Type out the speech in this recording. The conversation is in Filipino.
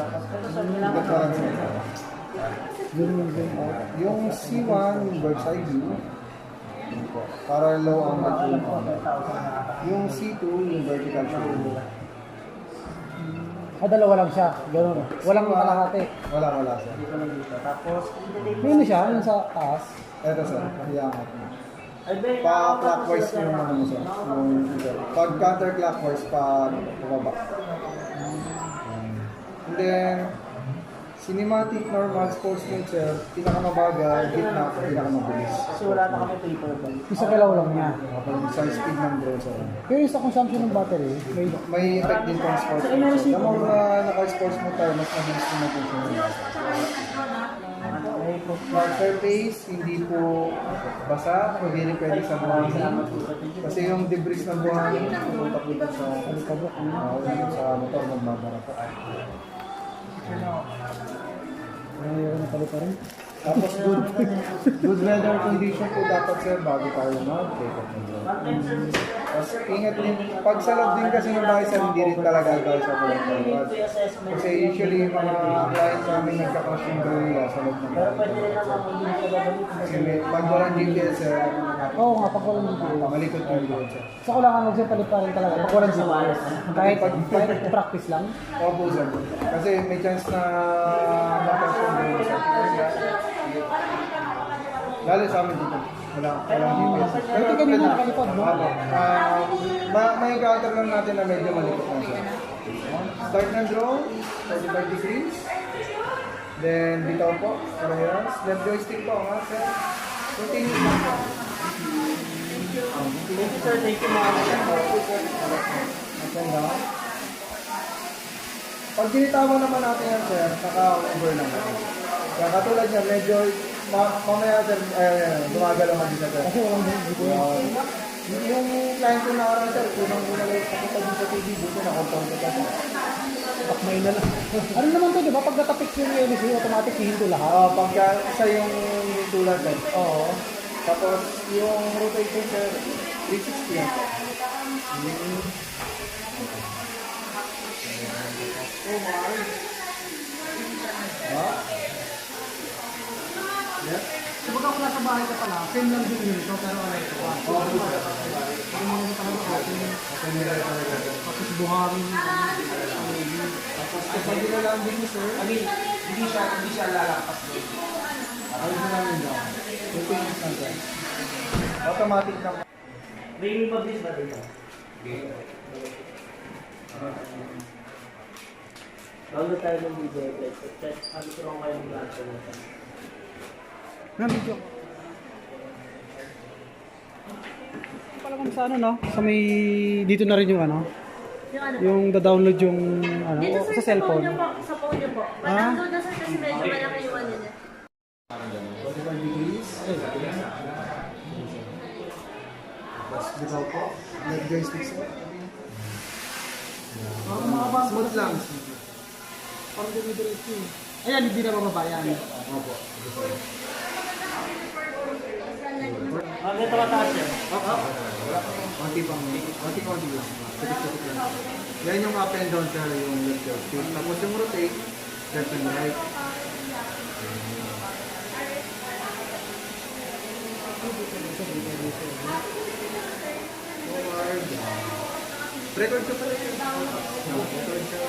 Ikot pa lang sir. Yung C1, yung bird's eye view. Para low angle po. Yung C2, yung vertical view. Dalawa lang siya. Gano'n. Walang kalahati. Wala sir. Tapos, Yun siya, yung sa taas. Eto sir, iyangat mo. Pa-clockwise yung ano mo sir. Pag counterclockwise, pa pababa. And then, cinematic, normal, sports mode sir, pinakamabagal, gitna, pinakamabilis. kasi wala na kami paper bag. Isa kalaw lang niya. Sa speed ng drone sir. Pero sa consumption ng battery, May effect din pang sports mode sir. Kapag naka-sports mode tayo, mas mabilis din natin siya. Flat surface, hindi po basa, hindi rin pwede sa buhangin. Kasi yung debris ng buhangin, pupunta po dito sa motor ng babara po. ayaw na pala pa rin. Tapos good weather condition po dapat sir bago tayo mag-take off ng drone. Tapos ingat din, pag sa loob din kasi ng bahay sir, hindi rin talaga advice sa drone. Kasi usually yung mga clients namin nagka-crash yung drone nila sa loob ng bahay. Pwede rin naman Kasi pag walang GPS sir, Oo nga, pag walang GPS. malikot yung drone sir. Sa kulangan mag-set pa rin talaga. Pag walang GPS. Kahit practice lang. Opo sir. Kasi may chance na ma-crash yung drone sir. Lalo sa amin dito. Walang GPS. Pero ito kanina nakalipad, no? May counter lang natin na medyo malikot lang siya. Start ng drone, 45 degrees. Then bitaw po, parehas. Left joystick po, nga sir. Continuous lang po. Thank you sir, thank you mga Up and down. Pag dinitawan naman natin yan sir, naka-over lang natin. Kaya katulad niya, medyo mamaya sir, gumagalaw mag isa sir. Kasi walang GPS. Yung client ko nakaraan sir, unang-una lang pakita din sa TV, buto na confirm ko kasi. Takmay na lang. Ano naman to, di ba? Pag natapik yung LC, automatic hihinto lahat. Pagka isa yung tulad sir. Oo. Tapos yung rotation sir, 360 yan sir. Yeah. So pag ako nasa bahay ka pala, same lang din yun ito, pero ano ito? Oo, sir. Hindi mo naman talaga open. Tapos buhangin. Tapos kapag nilalang din sir, hindi siya lalakas doon. ayun na namin daw. 2 minutes lang sir. Automatic lang. May mabilis ba dito? Bago tayo ng video, sabi ko lang kayo ng lahat natin. Video. Pala kung sa ano, no? Sa may, dito na rin yung ano? Yung ano? Yung da-download yung ano, Dito sa cellphone. Niyo po, sa phone niyo po. Pa-download na sir kasi medyo malaki yung ano niya. 45 degrees. Tapos bitaw po. Left joystick sir. Smooth lang. Parang dumidiretso eh. Ayan, hindi na mababa yan. Opo. Ganito mataas yan. Konti lang. Tutik-tutik lang. Yan yung up and down sir, yung left joystick. Tapos yung rotate, left and right. Forward. Record ka pala yun. Record ka.